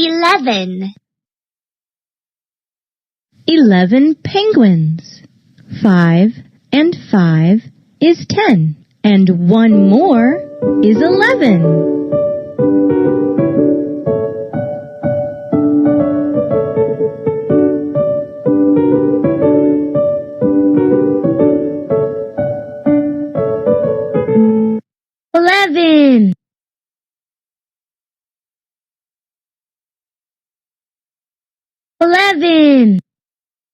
11. 11 penguins. 5 and 5 is 10, and 1 more is 11. 11. 11.